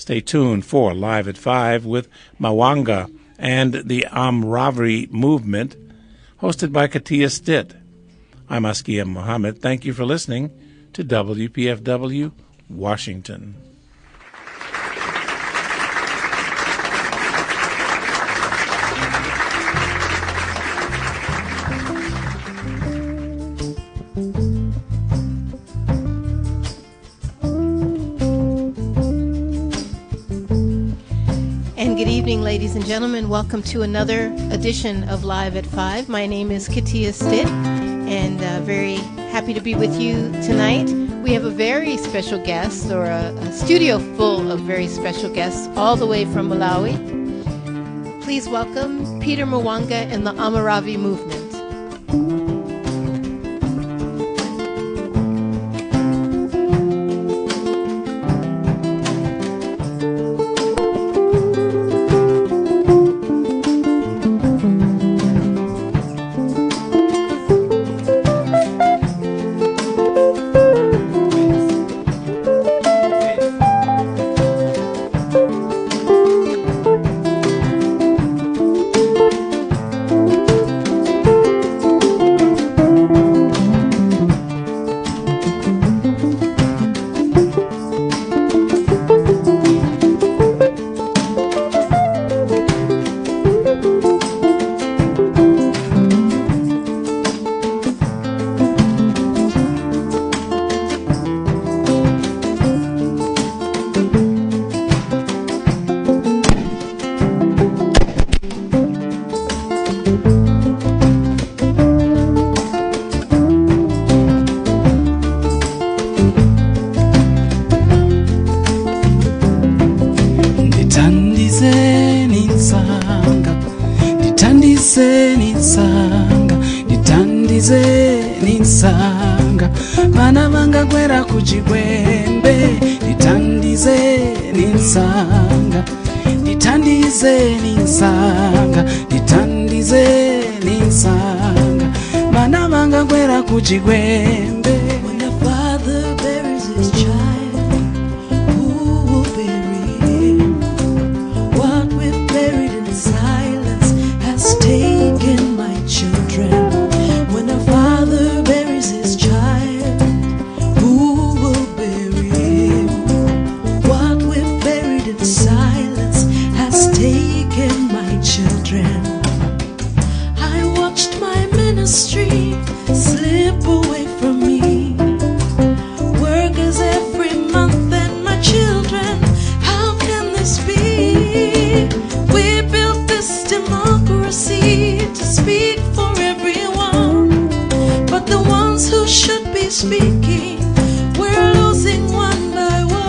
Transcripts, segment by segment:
Stay tuned for Live at 5 with Mawanga and the Amaravi movement, hosted by Katia Stitt. I'm Askia Muhammad. Thank you for listening to WPFW, Washington. Good evening, ladies and gentlemen. Welcome to another edition of Live at 5. My name is Katia Stitt, and very happy to be with you tonight. We have a very special guest, or a studio full of very special guests, all the way from Malawi. Please welcome Peter Mawanga and the Amaravi movement. Vana vanga kwera kuchigwembe, nditandizeni nsanga, nditandizeni nsanga, nditandizeni nsanga, vana vanga kwera kuchigwembe. When the father buries his child, who will bury him? What we've buried in silence has taken my children. When a father buries his child, who will bury him? What we've buried in silence has taken my children. I watched my ministry slip away from me. Workers every month and my children, how can this be? We built this democracy to speak for everyone, but the ones who should be speaking, we're losing one by one.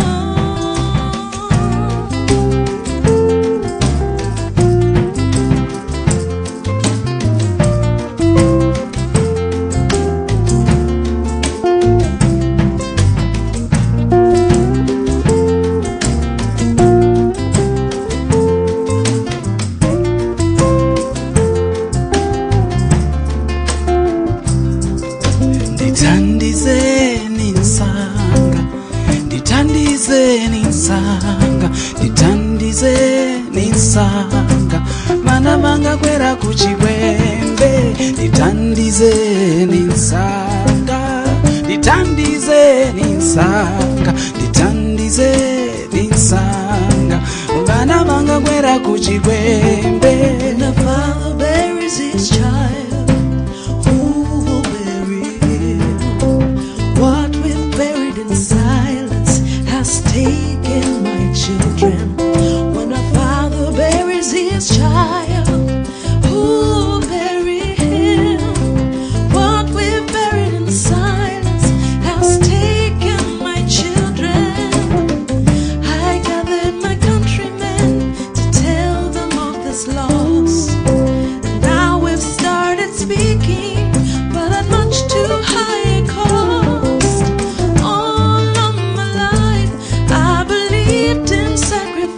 Nditandizeni nsanga, nditandizeni nsanga, nditandizeni nsanga, vana vanga kwera kuchigwembe, nditandizeni nsanga, nditandizeni nsanga, nditandizeni nsanga, vana vanga kwera kuchigwembe. When the father buries his child, who will bury him? What we've buried in silence has taken my children. When a father buries his child, who will bury him? What we've buried in silence has taken my children. I gathered my countrymen to tell them of this loss. Now we've started speaking, but at much too high a cost. All of my life I believed in sacrifice.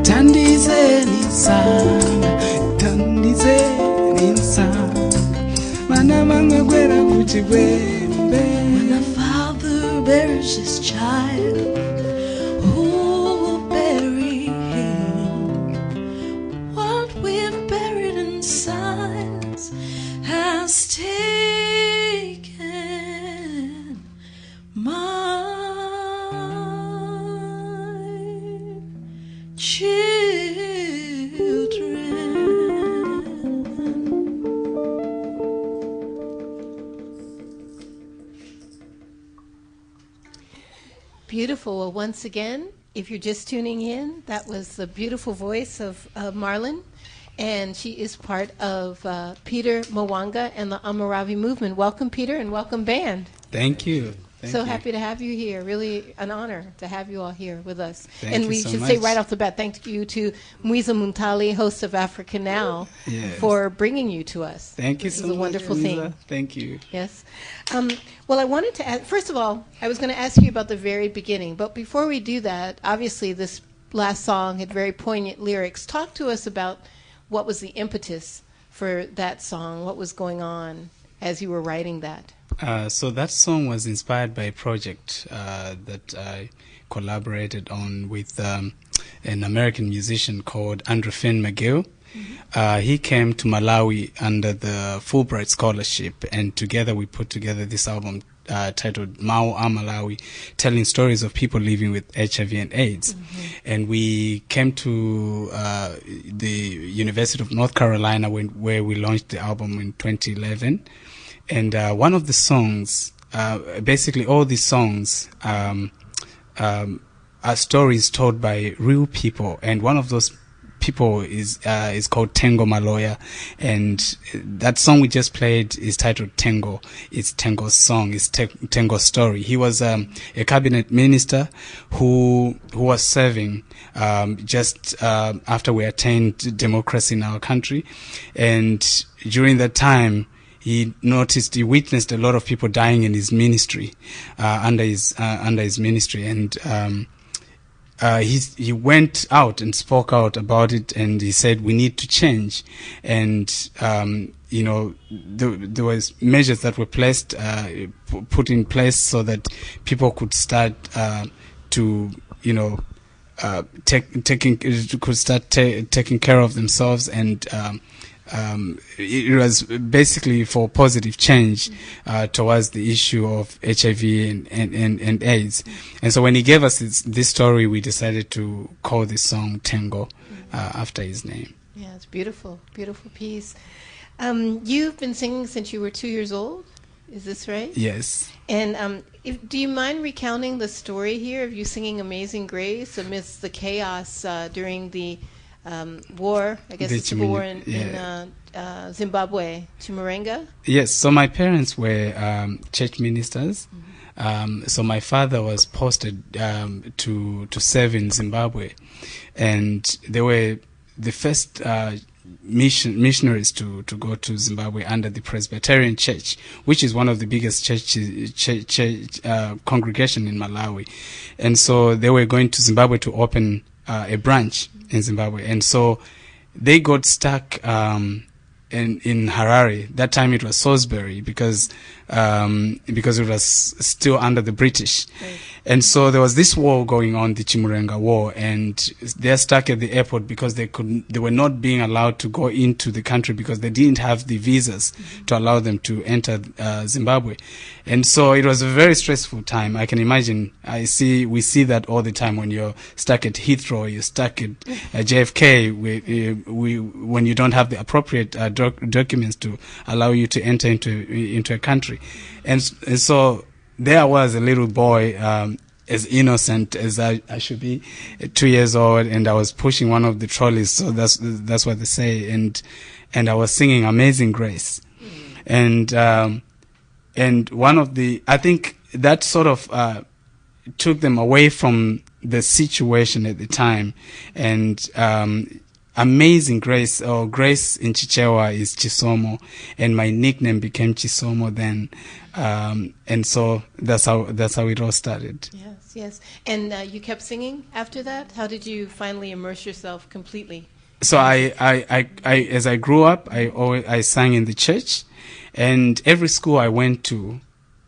ndithandizeni nsanga ndithandizeni nsanga mana mangakwera kuchigwembe. When the father buries his child, who will bury him? What we've buried in silence has taken my Beautiful. Well, once again, if you're just tuning in, that was the beautiful voice of Marlon, and she is part of Peter Mawanga and the Amaravi movement. Welcome, Peter, and welcome, band. Thank you. So happy to have you here. Really an honor to have you all here with us. Thank and you we so should much. say right off the bat, thank you to Mwiza Muntali, host of Africa Now, Yes. for bringing you to us. Thank you This so is a much, wonderful Lisa. thing. Thank you. Yes. Well, I wanted to ask, first of all, I was going to ask you about the very beginning. But before we do that, obviously this last song had very poignant lyrics. Talk to us about what was the impetus for that song, what was going on as you were writing that. So that song was inspired by a project that I collaborated on with an American musician called Andrew Finn McGill. He came to Malawi under the Fulbright Scholarship, and together we put together this album titled Mawanga The Amaravi, telling stories of people living with HIV and AIDS. And we came to the University of North Carolina where we launched the album in 2011. And one of the songs, basically all these songs are stories told by real people, and one of those people is called Tengo Maloya, and that song we just played is titled Tengo. It's Tengo's song. It's Tengo's story. He was a cabinet minister who was serving just after we attained democracy in our country, and during that time he witnessed a lot of people dying in his ministry, under his ministry, and he went out and spoke out about it, and he said we need to change, and there was measures that were put in place so that people could start taking care of themselves, and it was basically for positive change towards the issue of HIV and AIDS. And so when he gave us this story, we decided to call this song Tengo after his name. Yeah, it's beautiful, beautiful piece. You've been singing since you were 2 years old, is this right? Yes. And do you mind recounting the story here of you singing Amazing Grace amidst the chaos during the war, I guess it's the war in Zimbabwe, Chimurenga? Yes, so my parents were church ministers. So my father was posted to serve in Zimbabwe, and they were the first missionaries to go to Zimbabwe under the Presbyterian Church, which is one of the biggest church congregation in Malawi. And so they were going to Zimbabwe to open a branch in Zimbabwe, and so they got stuck in Harare. That time it was Salisbury because it was still under the British. Right. And so there was this war going on, the Chimurenga War, and they're stuck at the airport because they were not being allowed to go into the country because they didn't have the visas to allow them to enter Zimbabwe. And so it was a very stressful time. I can imagine. We see that all the time when you're stuck at Heathrow, you're stuck at JFK, when you don't have the appropriate documents to allow you to enter into a country. And so there I was, a little boy, as innocent as I should be, 2 years old, and I was pushing one of the trolleys. So that's what they say, and I was singing Amazing Grace, and one of the, I think that sort of took them away from the situation at the time, and Amazing Grace, or Grace in Chichewa is Chisomo, and my nickname became Chisomo then. And so that's how it all started. Yes, yes. And you kept singing after that? How did you finally immerse yourself completely? So I as I grew up, I sang in the church, and every school I went to,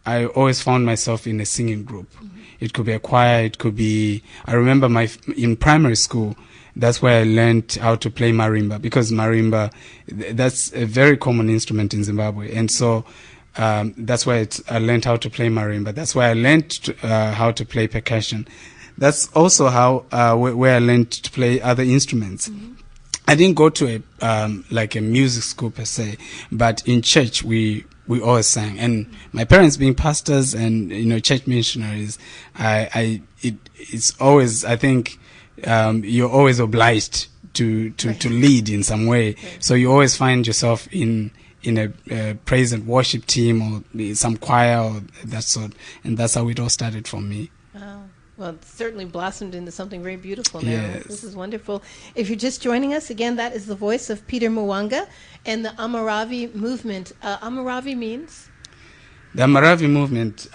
I always found myself in a singing group. Mm-hmm. It could be a choir, it could be. I remember in primary school, that's where I learned how to play marimba, because marimba, that's a very common instrument in Zimbabwe, and so that's where I learned how to play marimba. That's where I learned how to play percussion. That's also how where I learned to play other instruments. Mm-hmm. I didn't go to like a music school per se, but in church we always sang. And my parents being pastors and church missionaries, it's always, I think, you're always obliged to lead in some way. Right. So you always find yourself in a praise and worship team or some choir or that sort, and that's how it all started for me. Wow. Well, it certainly blossomed into something very beautiful now. Yes. This is wonderful. If you're just joining us, again, that is the voice of Peter Mawanga and the Amaravi movement. Amaravi means? The Amaravi movement,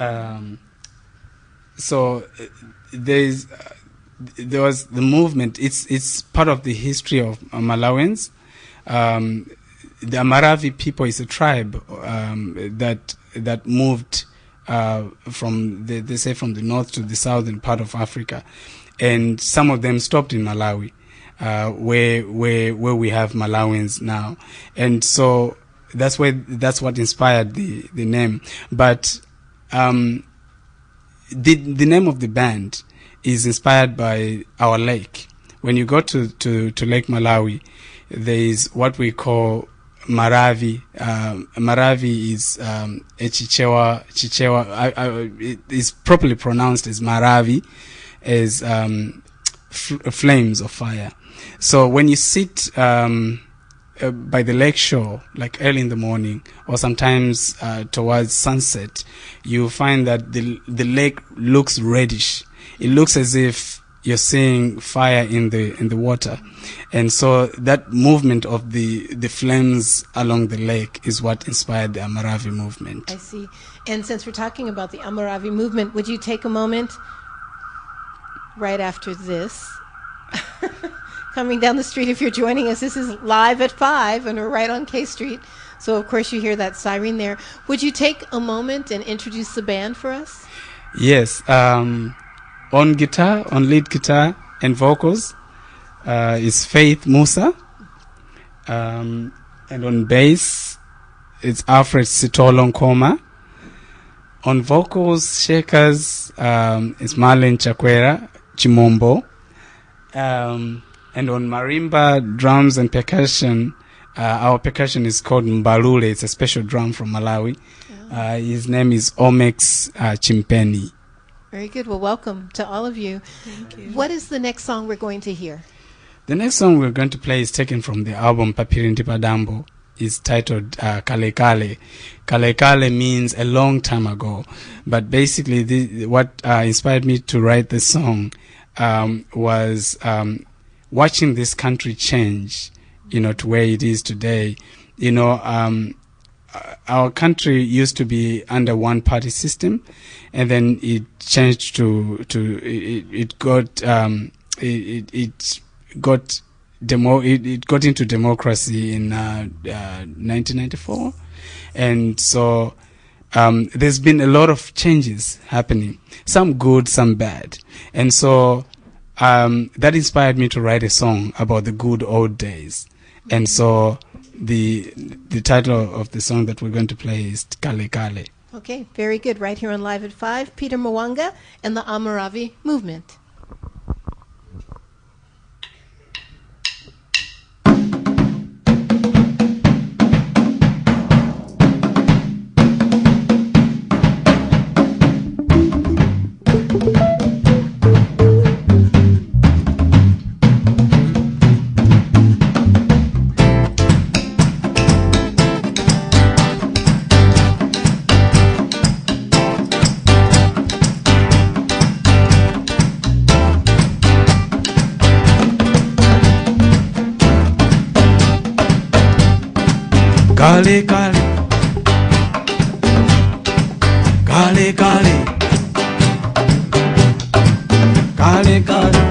there was the movement. It's part of the history of Malawians. The Amaravi people is a tribe that moved from they say from the north to the southern part of Africa, and some of them stopped in Malawi, where we have Malawians now, and so that's what inspired the name. But the name of the band is inspired by our lake. When you go to Lake Malawi, there is what we call Maravi. Maravi is a Chichewa. It is properly pronounced as Maravi, as flames of fire. So when you sit by the lake shore, like early in the morning, or sometimes towards sunset, you find that the lake looks reddish. It looks as if you're seeing fire in the water, and so that movement of the flames along the lake is what inspired the Amaravi movement. I see. And since we're talking about the Amaravi movement, would you take a moment right after this? Coming down the street, if you're joining us, this is Live at 5, and we're right on K Street. So of course you hear that siren there. Would you take a moment and introduce the band for us? Yes. On lead guitar and vocals is Faith Musa. And on bass, it's Alfred Sitolo Nkoma. On vocals, shakers, it's Marlene Chakwera Chimombo. And on marimba, drums and percussion, our percussion is called Mbalule. It's a special drum from Malawi. Oh. His name is Omex Chimpeni. Very good. Well, welcome to all of you. Thank you. What is the next song we're going to hear? The next song we're going to play is taken from the album Papiri Ntipadambo. It's titled Kale Kale. Kale Kale means a long time ago. But basically, what inspired me to write this song was watching this country change, to where it is today. Our country used to be under one-party system, and then it changed it got into democracy in 1994, and so there's been a lot of changes happening, some good, some bad, and so that inspired me to write a song about the good old days, and so the title of the song that we're going to play is Kale Kale. Okay, very good. Right here on Live at 5, Peter Mawanga and the Amaravi movement. Kale Kale, kale kale kale kale.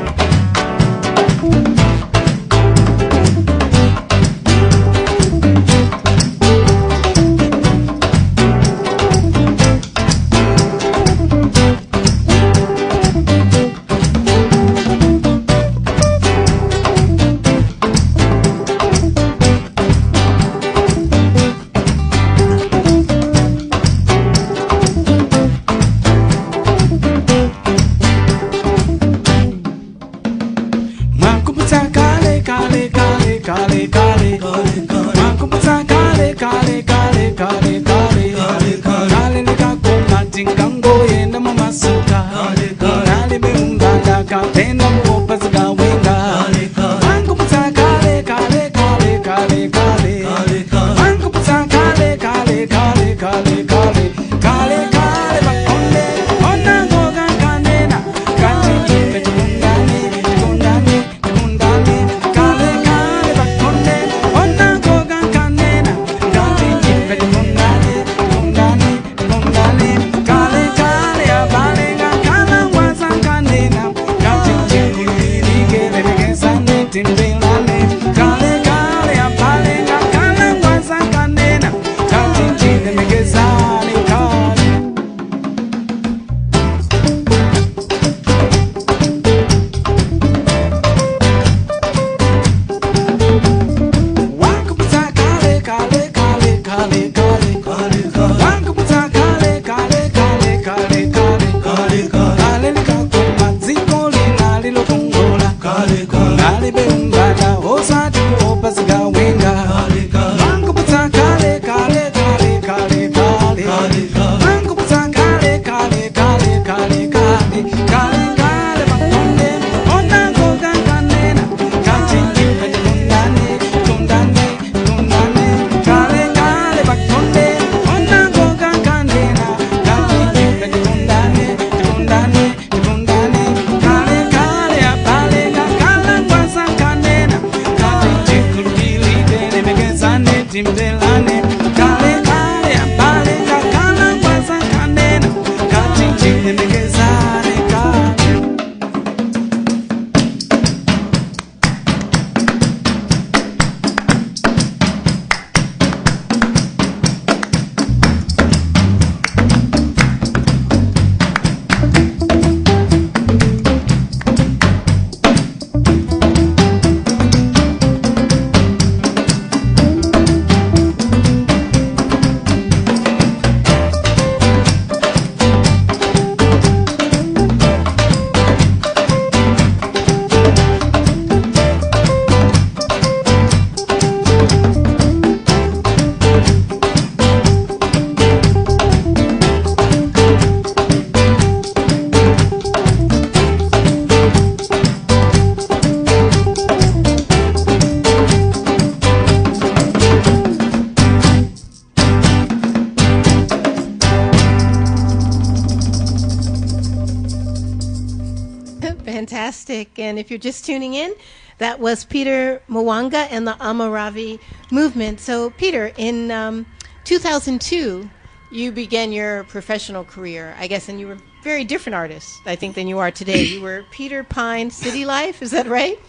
Fantastic. And if you're just tuning in, that was Peter Mawanga and the Amaravi movement. So, Peter, in 2002, you began your professional career, I guess, and you were a very different artist, I think, than you are today. You were Peter Pine City Life, is that right?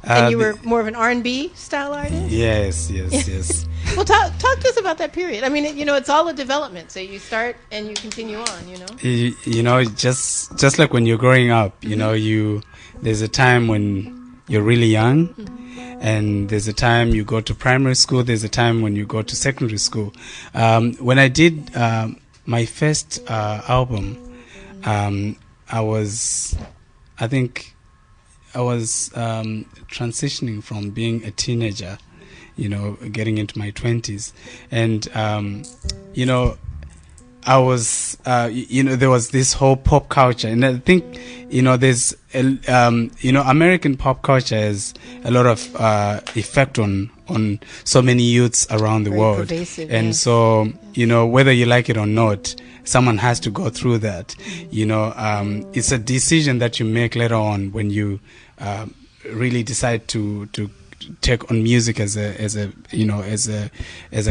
And you were more of an R&B style artist? Yes. Well, talk to us about that period. I mean, it's all a development. So you start and you continue on, You know, just like when you're growing up, there's a time when you're really young, and there's a time you go to primary school, there's a time when you go to secondary school. When I did my first album, I was transitioning from being a teenager, getting into my 20s. And, I was, there was this whole pop culture. And I think, there's, American pop culture has a lot of effect on so many youths around the world. Pervasive, and yes. so, whether you like it or not, someone has to go through that. It's a decision that you make later on when you really decide to take on music as a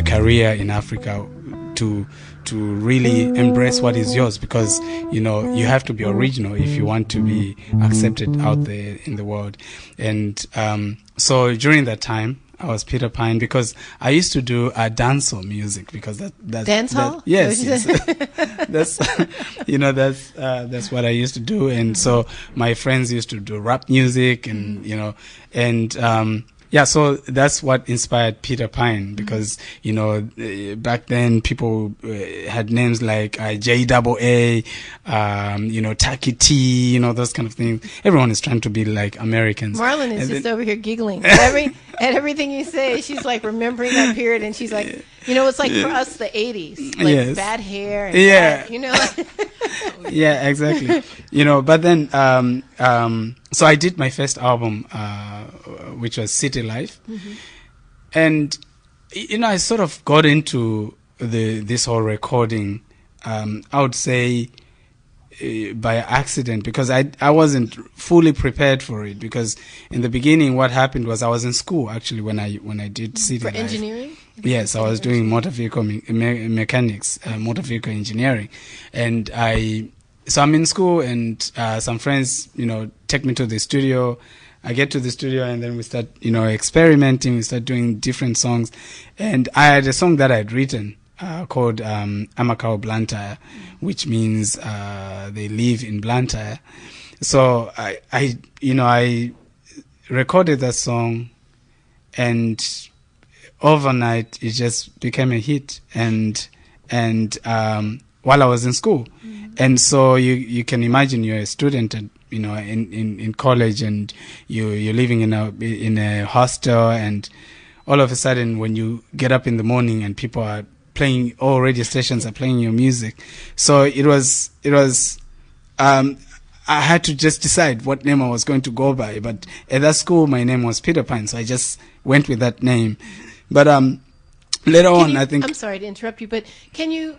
career in Africa. to really embrace what is yours, because you have to be original if you want to be accepted out there in the world. And so during that time, I was Peter Pine because I used to do dancehall music, because that's dancehall. Yes, that's that's what I used to do. And so my friends used to do rap music, and so that's what inspired Peter Pine, because back then people had names like JAA, Taki T, those kind of things. Everyone is trying to be like Americans. Marlon is just over here giggling at everything you say. She's like remembering that period, and she's like, it's like for us the 80s, like yes. bad hair, and yeah, exactly. But then so I did my first album, which was City Life, and I sort of got into this whole recording, I would say by accident, because I wasn't fully prepared for it, because in the beginning what happened was I was in school actually when I did City for Life. engineering. Yes, I was doing motor vehicle mechanics, motor vehicle engineering, and so I'm in school, and some friends, take me to the studio. I get to the studio, and then we start, experimenting. We start doing different songs, and I had a song that I'd written called Amakao Blantyre, which means they live in Blantyre. So I recorded that song, and overnight it just became a hit, and while I was in school. And so you can imagine you're a student, and in college, and you're living in a hostel, and all of a sudden when you get up in the morning and people are playing, all radio stations are playing your music. So it was I had to just decide what name I was going to go by. But at that school my name was Peter Pine, so I just went with that name. But later on, I think... I'm sorry to interrupt you, but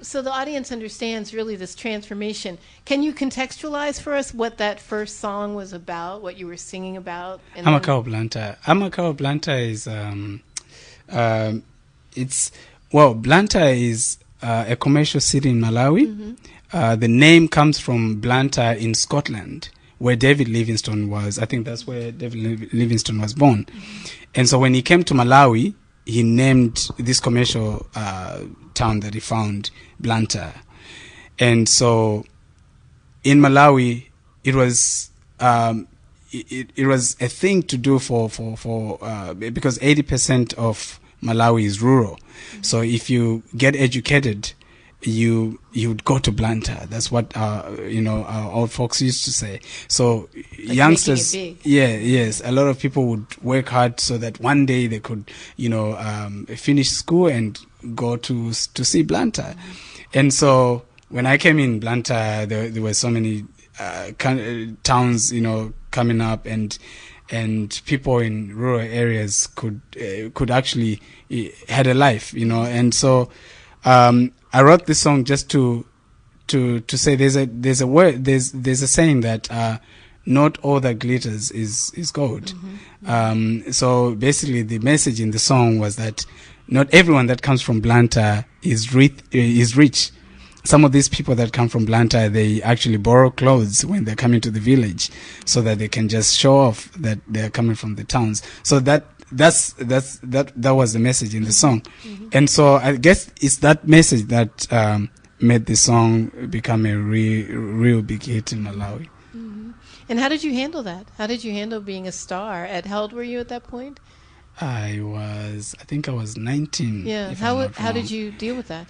so the audience understands really this transformation, can you contextualize for us what that first song was about, what you were singing about? Amakao Blantyre. Amakao Blantyre is... Blantyre is a commercial city in Malawi. The name comes from Blantyre in Scotland, where David Livingstone was. I think that's where David Livingstone was born. And so when he came to Malawi, he named this commercial town that he found Blantyre. And so in Malawi, it was it was a thing to do for because 80% of Malawi is rural. So if you get educated, you would go to Blantyre. That's what our old folks used to say. So like youngsters, yes, a lot of people would work hard so that one day they could, finish school and go to see Blantyre. And so when I came in Blantyre, there were so many towns, coming up, and people in rural areas could actually had a life, and so. I wrote this song just to say there's a word, there's a saying that not all that glitters is gold. So basically the message in the song was that not everyone that comes from Blantyre is rich. Some of these people that come from Blantyre, they actually borrow clothes when they're coming to the village so that they can just show off that they're coming from the towns. So that was the message in the song. And so I guess it's that message that made the song become a real big hit in Malawi. And how did you handle that? How did you handle being a star? How old were you at that point? I think I was 19. Yeah. How did you deal with that?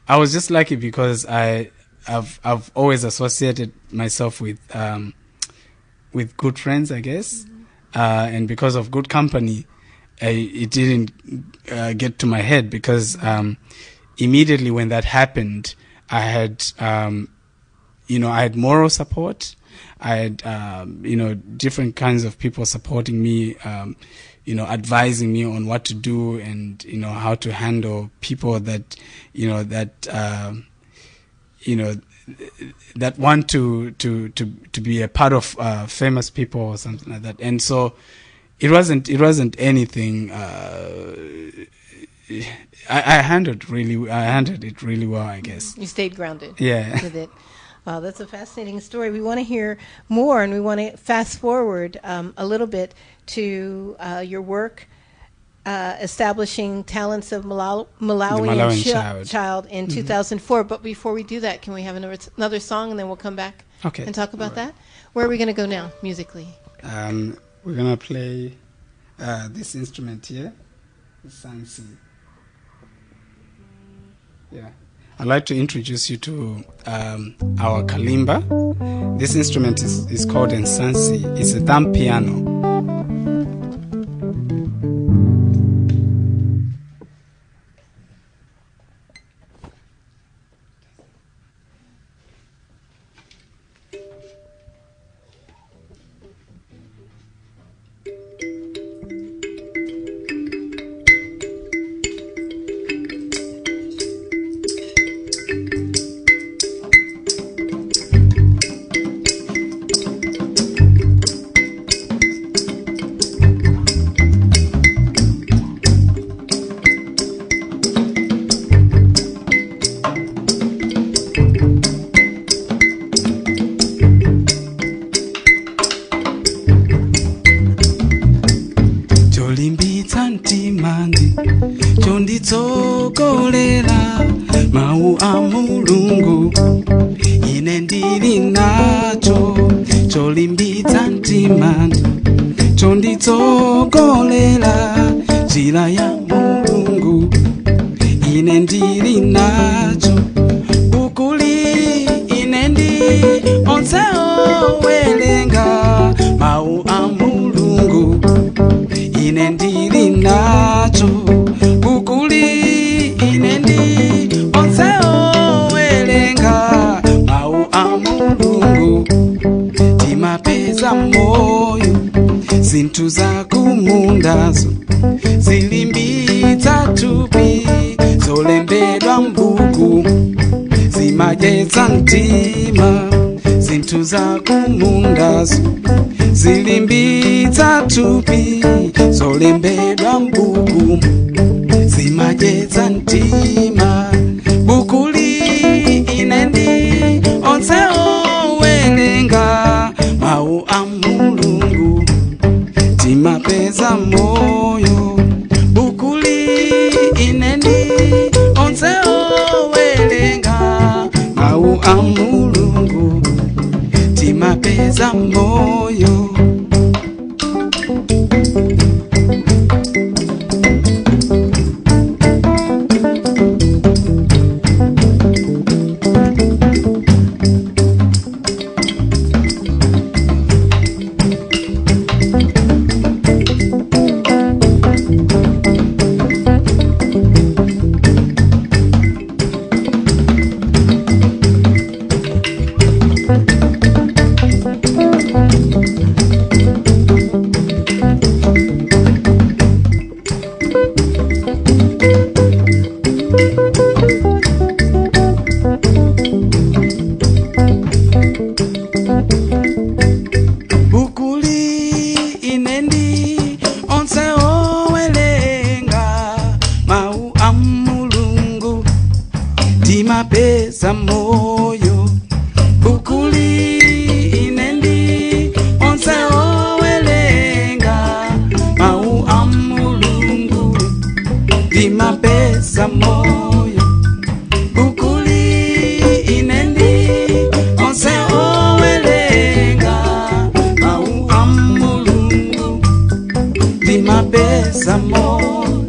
I was just lucky because I've always associated myself with good friends, I guess. And because of good company, it didn't get to my head, because immediately when that happened, I had moral support. I had different kinds of people supporting me, advising me on what to do, and how to handle people that that want to be a part of famous people or something like that. And so it wasn't anything I handled it really well, I guess. You stayed grounded. Yeah. With it. Wow, that's a fascinating story. We want to hear more, and we want to fast forward a little bit to your work establishing Talents of Malawian Child in 2004. But before we do that, can we have another song, and then we'll come back and talk about that? Where are we going to go now, musically? We're going to play this instrument here, the sansi. Yeah. I'd like to introduce you to our kalimba. This instrument is called nsansi. It's a thumb piano. Mau a mulungu ine ndili nacho cholimbitsa mtima chonditsogolera njira ya mulungu ine ndili nacho ukuli ine ndi onse owelenga mau a mulungu ine ndili nacho ukuli ine ndi onse owelenga mau a mulungu timapeza moyo zinthu zakumundazo zilimbitsa thupi zolembedwa mbuku zimadyetsa mtima zinthu zakumundazo zilimbitsa thupi zolembedwa mbuku zimadyetsa mtima bukuli ine ndi onse owelenga mau a mulungu timapeza moyo bukuli ine ndi onse owelenga mau a mulungu timapeza moyo. Timapeza moyo bukuli ine ndi onse owelenga mau a mulungu timapeza moyo bukuli ine ndi onse owelenga mau a mulungu timapeza moyo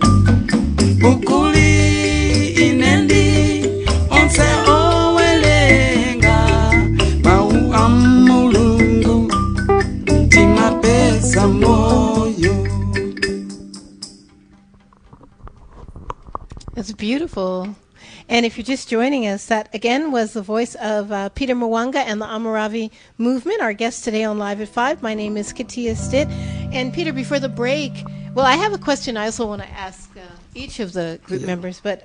bukuli ine ndi onse owelenga mau a mulungu timapeza moyo. It's beautiful. And if you're just joining us, that again was the voice of Peter Mawanga and the Amaravi movement. Our guest today on Live at 5. My name is Katia Stitt. And Peter, before the break, well, I have a question I also want to ask each of the group members. But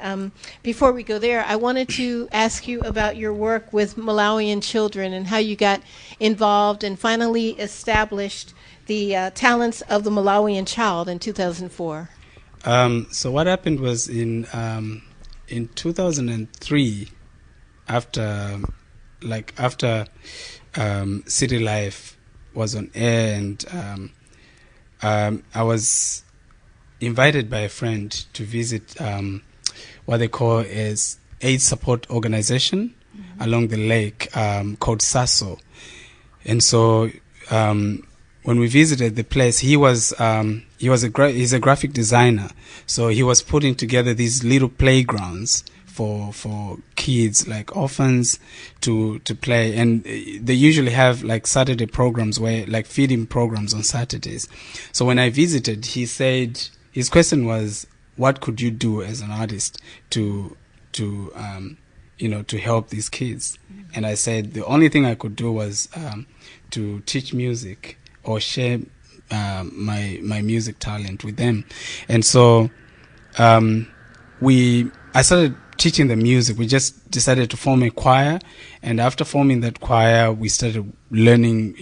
before we go there, I wanted to ask you about your work with Malawian children and how you got involved and finally established the Talents of the Malawian Child in 2004. So what happened was in 2003, after City Life was on air, and I was invited by a friend to visit what they call is AIDS support organization along the lake called SASO. And so when we visited the place, he's a graphic designer, so he was putting together these little playgrounds for kids, like orphans, to play. And they usually have like Saturday programs, where like feeding programs on Saturdays. So when I visited, he said his question was, what could you do as an artist to help these kids? And I said the only thing I could do was to teach music or share my music talent with them. And so I started teaching the music. We just decided to form a choir, and after forming that choir, we started learning,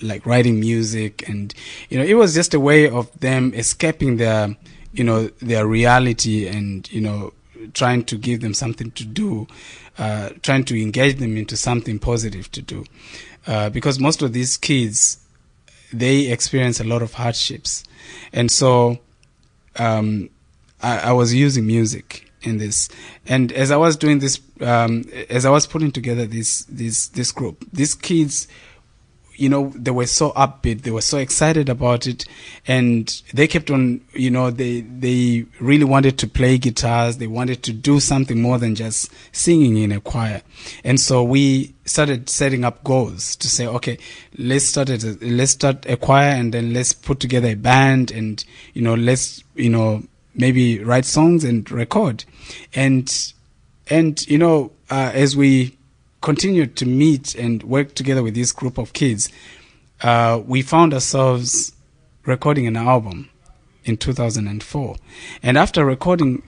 like writing music, and it was just a way of them escaping their reality, and trying to give them something to do, trying to engage them into something positive to do, because most of these kids, they experience a lot of hardships. And so I was using music in this, and as I was doing this, as I was putting together this group, these kids, they were so upbeat, they were so excited about it, and they kept on, they really wanted to play guitars, they wanted to do something more than just singing in a choir. And so we started setting up goals to say, okay, let's start a choir, and then let's put together a band, and let's maybe write songs and record. And as we continued to meet and work together with this group of kids, we found ourselves recording an album in 2004. And after recording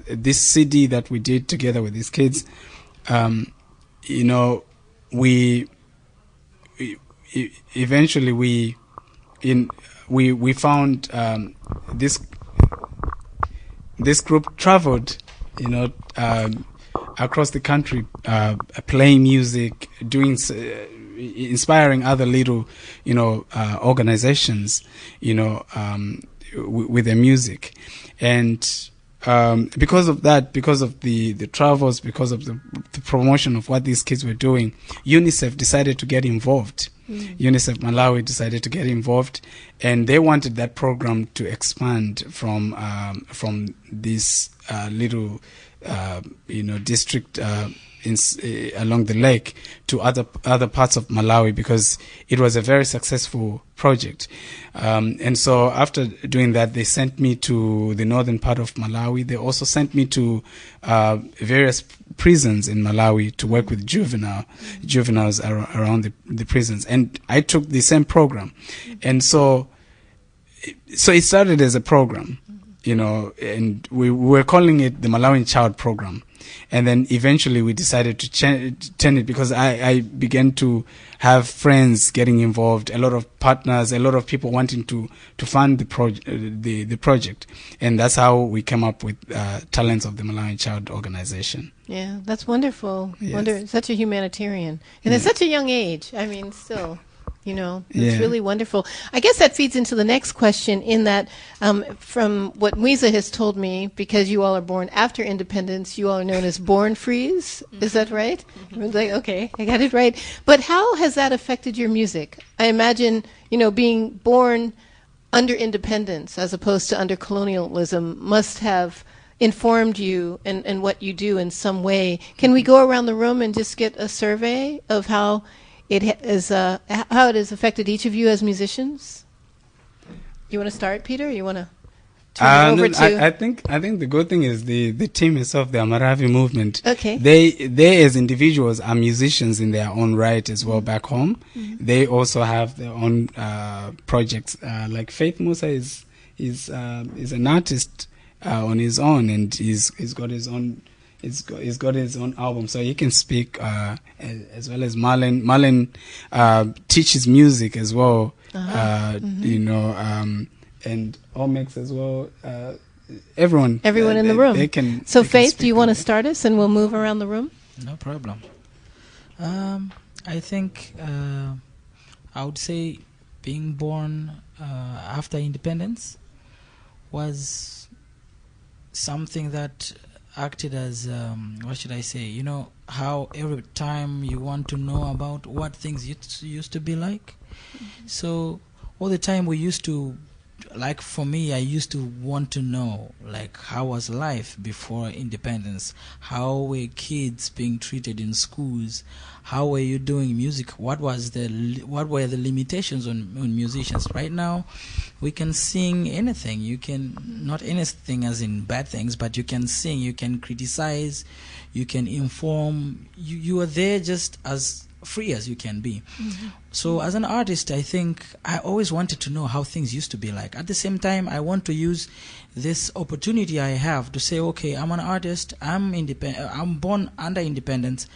this CD that we did together with these kids, we eventually found this group traveled, across the country, playing music, doing, inspiring other little, organizations, with their music. And because of that, because of the travels, because of the promotion of what these kids were doing, UNICEF decided to get involved. UNICEF Malawi decided to get involved, and they wanted that program to expand from this little district along the lake to other parts of Malawi, because it was a very successful project. And so after doing that, they sent me to the northern part of Malawi. They also sent me to various prisons in Malawi to work with juveniles around the prisons. And I took the same program. And so it started as a program, and we were calling it the Malawian Child Program. And then eventually we decided to turn it, because I began to have friends getting involved, a lot of partners, a lot of people wanting to fund the project. And that's how we came up with Talents of the Malawian Child Organization. Yeah, that's wonderful. Yes. Such a humanitarian. And at such a young age. I mean, still. It's really wonderful. I guess that feeds into the next question, in that from what Mwiza has told me, because you all are born after independence, you all are known as born frees. Is that right? Like, okay, I got it right. But how has that affected your music? I imagine, being born under independence as opposed to under colonialism must have informed you and what you do in some way. Can we go around the room and just get a survey of how it has affected each of you as musicians? You want to start, Peter? Or you want to turn it over to? I think the good thing is the team itself, the Amaravi movement. Okay. They as individuals are musicians in their own right as well back home. Mm-hmm. They also have their own projects. Like Faith Musa is an artist on his own, and he's got his own. He's got his own album, so he can speak as well as Marlon. Marlon teaches music as well, and Omex as well. everyone. Everyone in the room. They can. So, they can Faith, do speak you on want to it. start us, and we'll move around the room? No problem. I think I would say being born after independence was something that acted as, what should I say, you know, how every time you want to know about what things used to be like. So all the time we used to, like for me, I used to want to know, like, how was life before independence? How were kids being treated in schools? How were you doing music? What were the limitations on musicians? Right now, we can sing anything. You can, not anything as in bad things, but you can sing, you can criticize, you can inform. You are there just as free as you can be. So as an artist, I think I always wanted to know how things used to be like. At the same time, I want to use this opportunity I have to say, okay, I'm an artist, I'm independent, I'm born under independence.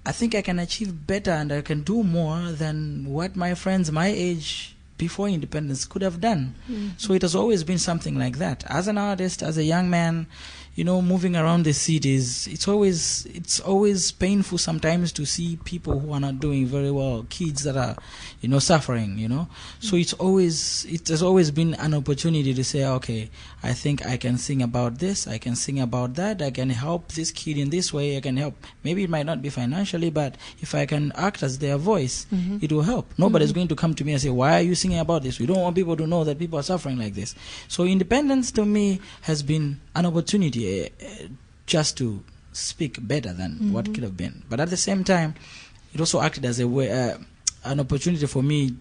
I think I can achieve better and I can do more than what my friends my age before independence could have done. So it has always been something like that. As an artist, as a young man, you know, moving around the cities, it's always painful sometimes to see people who are not doing very well, kids that are, you know, suffering, you know. So it has always been an opportunity to say, okay, I think I can sing about this, I can sing about that, I can help this kid in this way, I can help. Maybe it might not be financially, but if I can act as their voice, it will help. Nobody's going to come to me and say, why are you singing about this? We don't want people to know that people are suffering like this. So independence to me has been an opportunity just to speak better than what could have been. But at the same time, it also acted as a way, an opportunity for me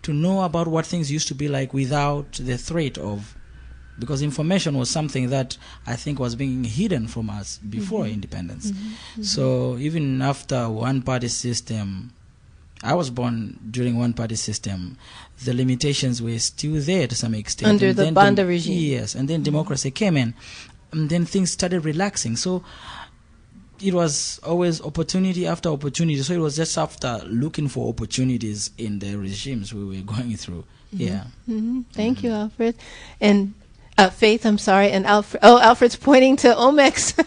to know about what things used to be like without the threat of, because information was something that I think was being hidden from us before independence. So even after one-party system, I was born during one-party system, the limitations were still there to some extent. Under And the then Banda regime. Yes, and then democracy came in. And then things started relaxing. So it was always opportunity after opportunity. So it was just after looking for opportunities in the regimes we were going through. Yeah. Thank you, Alfred. And Faith, I'm sorry. And Alfred. Oh, Alfred's pointing to Omex.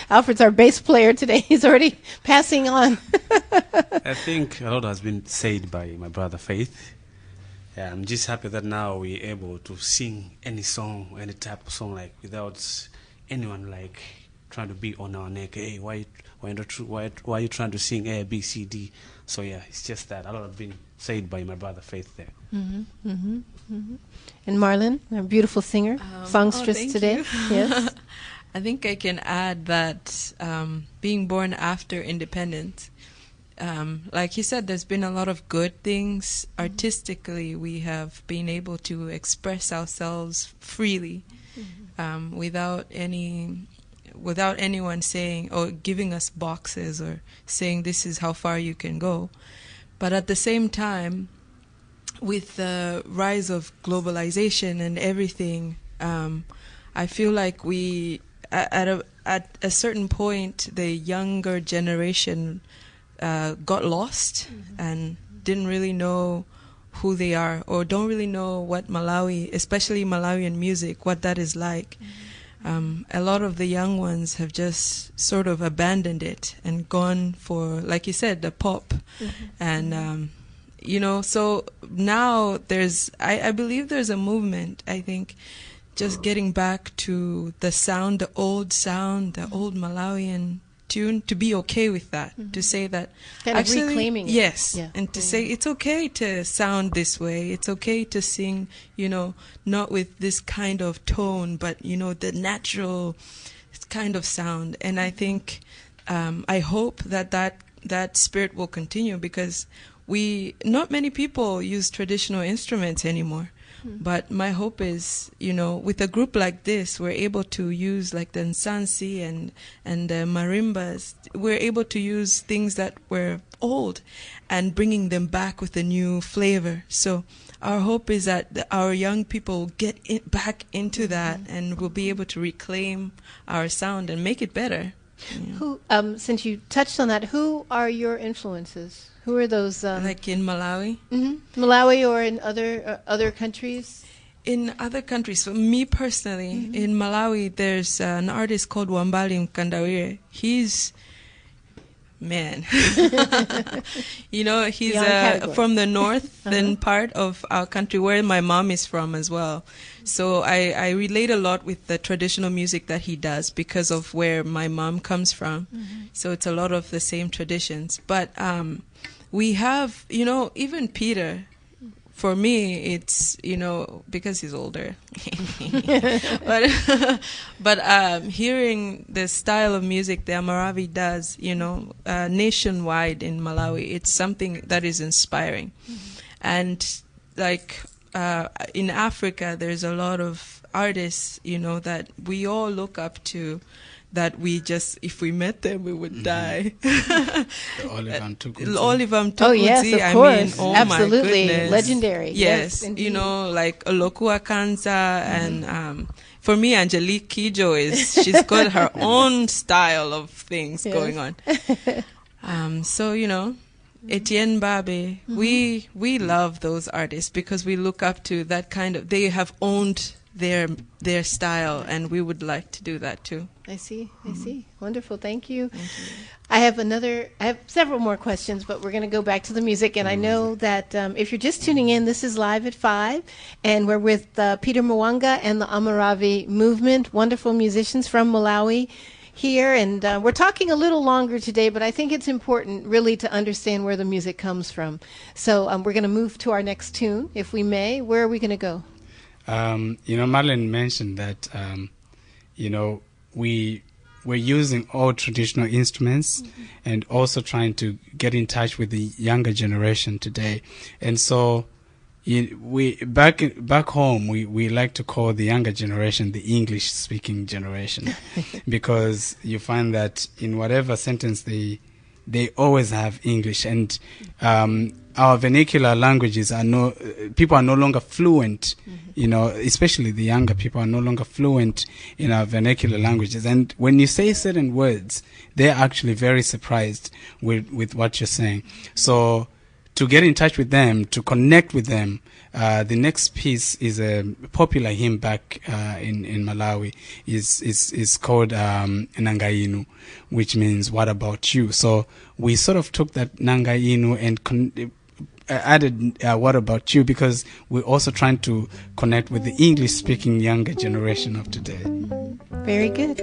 Alfred's our bass player today. He's already passing on. I think a lot has been said by my brother Faith. Yeah, I'm just happy that now we're able to sing any song, any type of song, like without anyone like trying to be on our neck. Hey, why are you trying to sing A, B, C, D? So yeah, it's just that a lot has been said by my brother Faith there. And Marlon, our beautiful singer, songstress thank today. you. Yes. I think I can add that being born after independence, like he said, there's been a lot of good things. Artistically, we have been able to express ourselves freely without anyone saying or giving us boxes or saying this is how far you can go. But at the same time, with the rise of globalization and everything, I feel like we, at a certain point, the younger generation got lost and didn't really know who they are or don't really know what Malawi, especially Malawian music, what that is like. A lot of the young ones have just sort of abandoned it and gone for, like you said, the pop. And, you know, so now I believe there's a movement, I think, just getting back to the sound, the old Malawian tune, to be okay with that, to say that Kind of reclaiming it. yes, Yeah. and to say it's okay to sound this way, it's okay to sing, you know, not with this kind of tone, but you know, the natural kind of sound. And I think I hope that spirit will continue, because not many people use traditional instruments anymore. But my hope is, you know, with a group like this, we're able to use like the nsansi and the marimbas. We're able to use things that were old and bringing them back with a new flavor. So our hope is that our young people get back into that and we'll be able to reclaim our sound and make it better. Yeah. Who, since you touched on that, who are your influences? Who are those? Like in Malawi? Malawi or in other countries? in other countries, for me personally, in Malawi, there's an artist called Wambali Mkandawire. He's, man, you know, he's from the northern part of our country, where my mom is from as well. So I relate a lot with the traditional music that he does because of where my mom comes from. So it's a lot of the same traditions. But we have, you know, even Peter, for me, it's, you know, because he's older. but hearing the style of music the Amaravi does, you know, nationwide in Malawi, it's something that is inspiring. And like in Africa, there's a lot of artists, you know, that we all look up to, that we just, if we met them, we would die. Oliver Mtukudzi. Oh, yes, of course. I mean, absolutely. my goodness. Legendary. Yes, indeed. you know, like Olokua Kanza, and for me, Angelique Kidjo she's got her own style of things going on. So, you know, Etienne Babe, we love those artists because we look up to that kind of, they have owned their style, and we would like to do that too. I see. Wonderful. Thank you. I have several more questions, but we're going to go back to the music. And I know that if you're just tuning in, this is Live at 5, and we're with Peter Mawanga and the Amaravi movement, wonderful musicians from Malawi here. And we're talking a little longer today, but I think it's important really to understand where the music comes from. So we're going to move to our next tune, if we may. Where are we going to go? You know, Marlene mentioned that, you know, we're using all traditional instruments and also trying to get in touch with the younger generation today. And so we back home, we like to call the younger generation the English-speaking generation because you find that in whatever sentence they always have English, and our vernacular languages people are no longer fluent, you know, especially the younger people are no longer fluent in our vernacular languages. And when you say certain words, they're actually very surprised with what you're saying. So to get in touch with them, to connect with them, the next piece is a popular hymn back in Malawi. Is called Nangainu, which means "What about you?" So we sort of took that Nangainu and added "What about you?" because we're also trying to connect with the English-speaking younger generation of today. Very good.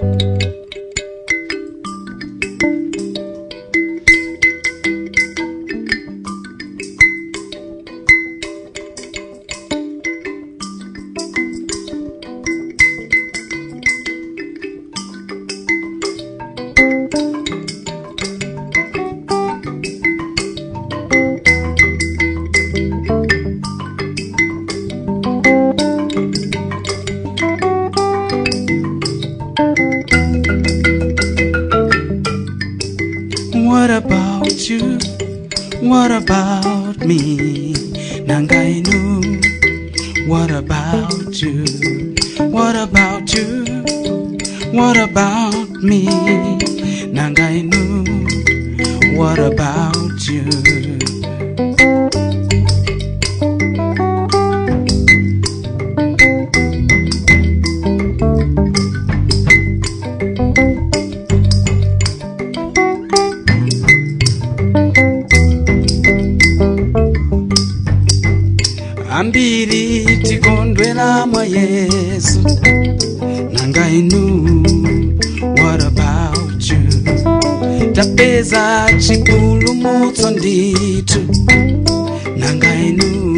What about me? Nangainu. What about you? What about you? What about me? Nangainu. What about you? Ambiri tikondwela mwa Yesu Nangainu. What about you? Tapeza chipulumutso nditu Nangainu.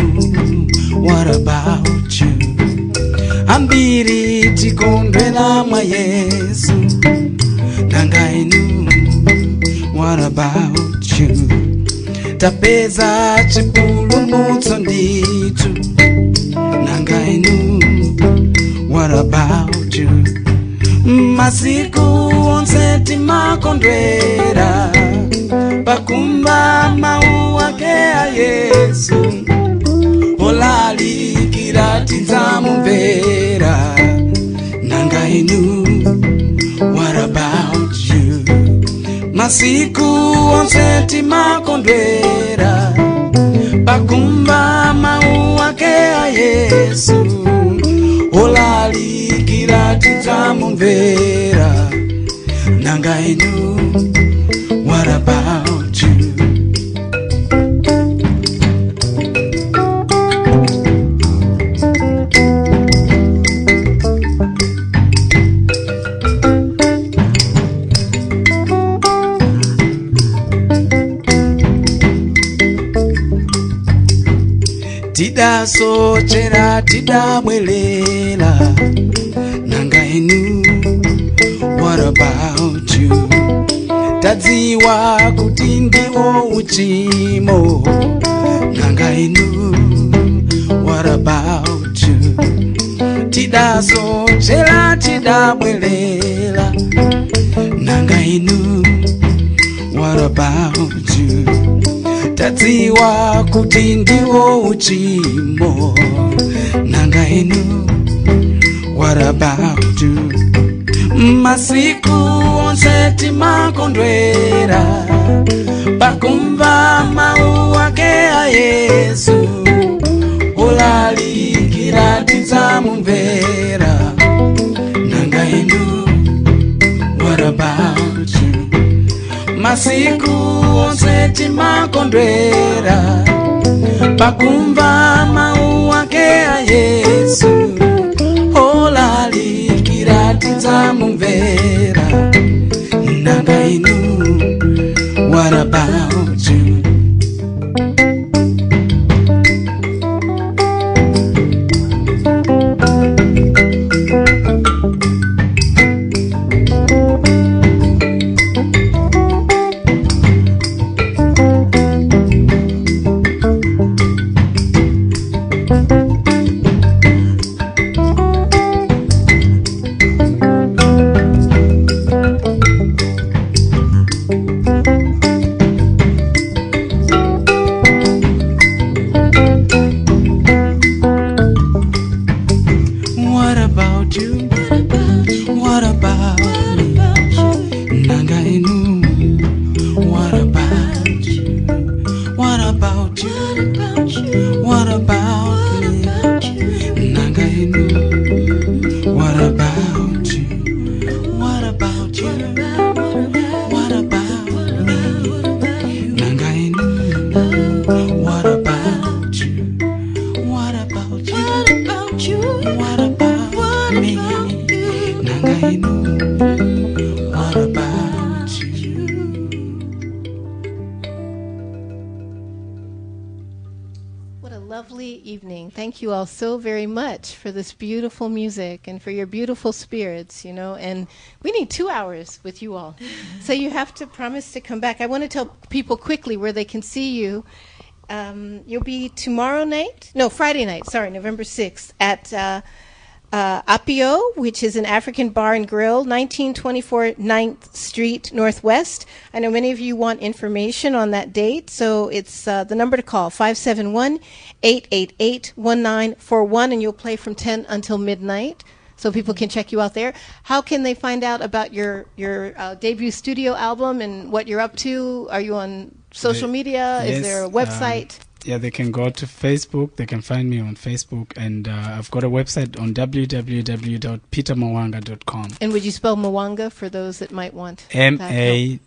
What about you? Ambiri tikondwela mwa Yesu Nangainu. What about you? Tapeza chipulumutso nditu Nangainu. What about you? Masiku onse timakondwera pakumba mau ake a Yesu olalikira tinzamumvera Nangainu. What about you? Masiku onse timakondwera pakumba mau ake a Yesu makondwera nanga inu, what about you? Tida sochera, tida mwelela nanga inu, what about you? Tadziwa kuti ndiwo uchimo nanga inu, what about you? Tida sochera, tida mwelela nanga inu, what about you? Tadziwa kuti ndiwo uchimo nanga inu, what about you? Masiku onse timakondwera pakumva mau ake a Yesu, olalikira tidzamumvera nanga inu, what about you? Masiku onse timakondwera pakumva mau ake a Yesu, olalikira tidzamumvera nanga inu, what about you? Thank you all so very much for this beautiful music and for your beautiful spirits, you know, and we need 2 hours with you all. So you have to promise to come back. I want to tell people quickly where they can see you. You'll be Friday night, November 6th at Apio, which is an African bar and grill, 1924 9th Street Northwest. I know many of you want information on that date, so it's the number to call, 571-888-1941, and you'll play from 10 until midnight, so people can check you out there. How can they find out about your debut studio album and what you're up to? Are you on social media? Yes, is there a website? Yeah, they can go to Facebook. They can find me on Facebook. And I've got a website on www.petermawanga.com. And would you spell Mawanga for those that might want? Mawanga.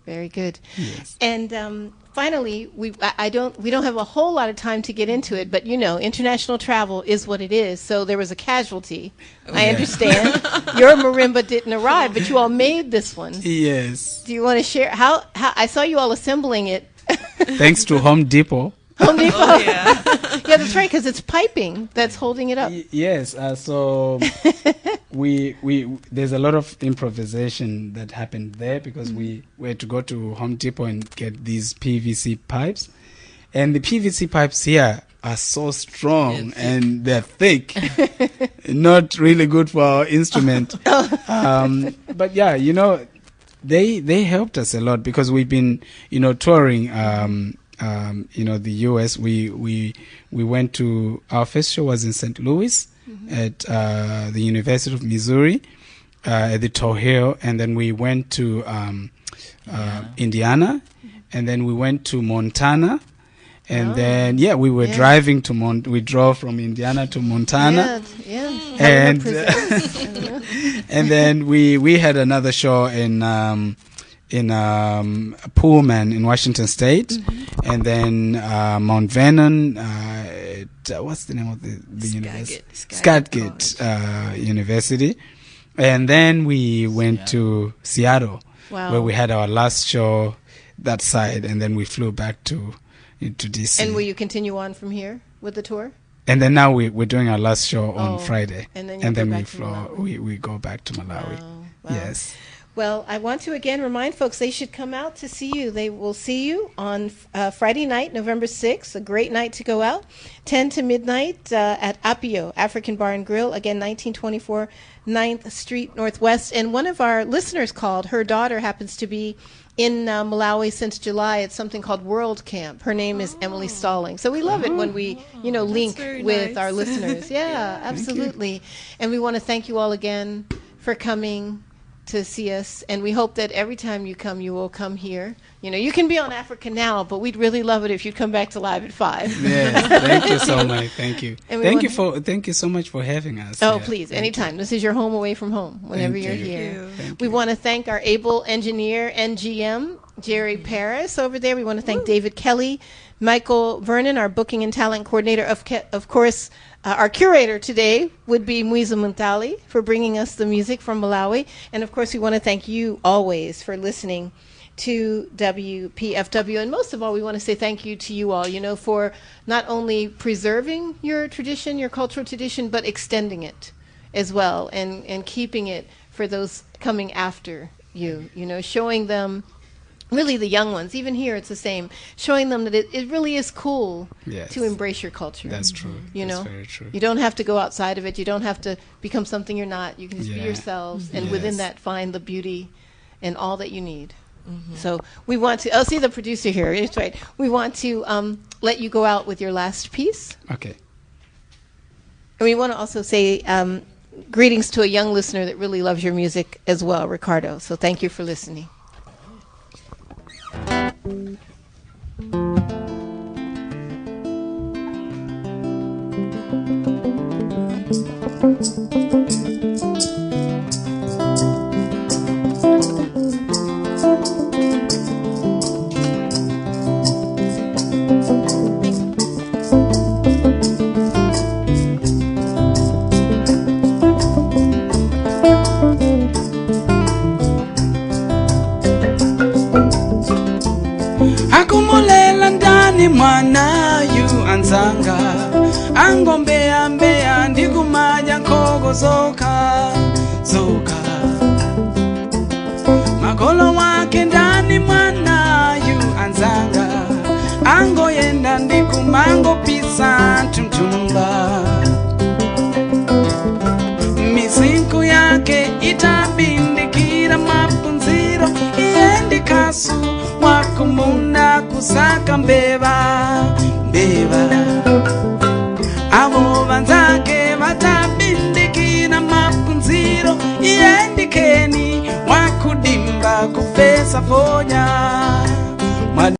Very good. Yes. And finally, we don't have a whole lot of time to get into it, but you know, international travel is what it is. So there was a casualty. I understand. Your marimba didn't arrive, but you all made this one. Yes. Do you want to share how I saw you all assembling it? Thanks to Home Depot. Home Depot. Oh, yeah. Yeah, that's right, because it's piping that's holding it up. Yes. So we there's a lot of improvisation that happened there because we had to go to Home Depot and get these PVC pipes, and the PVC pipes here are so strong and they're thick, not really good for our instrument. But yeah, you know, they helped us a lot because we've been, you know, touring. You know, the U.S. We went to, our first show was in St. Louis at the University of Missouri at the Tar Heel, and then we went to Indiana, and then we went to Montana, And then, we were driving to we drove from Indiana to Montana. And and then we had another show in Pullman in Washington State, and then Mount Vernon. What's the name of the university? Skagit University. And then we went to Seattle, where we had our last show that side, and then we flew back to D.C. And will you continue on from here with the tour? And then now we're doing our last show on Friday, and then we go back to Malawi. Wow. Yes. Well, I want to again remind folks they should come out to see you. They will see you on Friday night, November 6th, a great night to go out, 10 to midnight at Apio, African Bar and Grill, again, 1924 9th Street Northwest. And one of our listeners called. Her daughter happens to be in Malawi since July. It's something called World Camp. Her name is Emily Stalling. So we love it when we, link with our listeners. Yeah, absolutely. And we want to thank you all again for coming to see us, and we hope that every time you come, you will come here. You can be on Africa Now, but we'd really love it if you'd come back to Live at 5. Yes, thank you so much. Thank you. Thank you so much for having us. Oh, please, anytime. This is your home away from home. Whenever you're here. We want to thank our able engineer and GM, Jerry Paris, over there. We want to thank David Kelly, Michael Vernon, our booking and talent coordinator. Of course, our curator today would be Mwiza Muntali for bringing us the music from Malawi. And, of course, we want to thank you always for listening to WPFW. And most of all, we want to say thank you to you all, for not only preserving your tradition, your cultural tradition, but extending it as well and keeping it for those coming after you, showing them, really the young ones, even here it's the same, showing them that it really is cool to embrace your culture. That's true. That's very true. You don't have to go outside of it. You don't have to become something you're not. You can just be yourselves, and within that find the beauty and all that you need. So we want to, see the producer here, it's right. We want to let you go out with your last piece. Okay. And we want to also say greetings to a young listener that really loves your music as well, Ricardo. So thank you for listening. Akumulela ndani mwana yu anzanga angombea mbea ndikumaja nkoko zoka makolo wake ndani mwana yu anzanga angoyenda ndikumango pisa tumtumba mizinku yake itabindikira mapunziro iendikasu wakumuna kusaka mbeva abo banzake batabindikira mapunziro iendikeni wakudimba kufesa fonya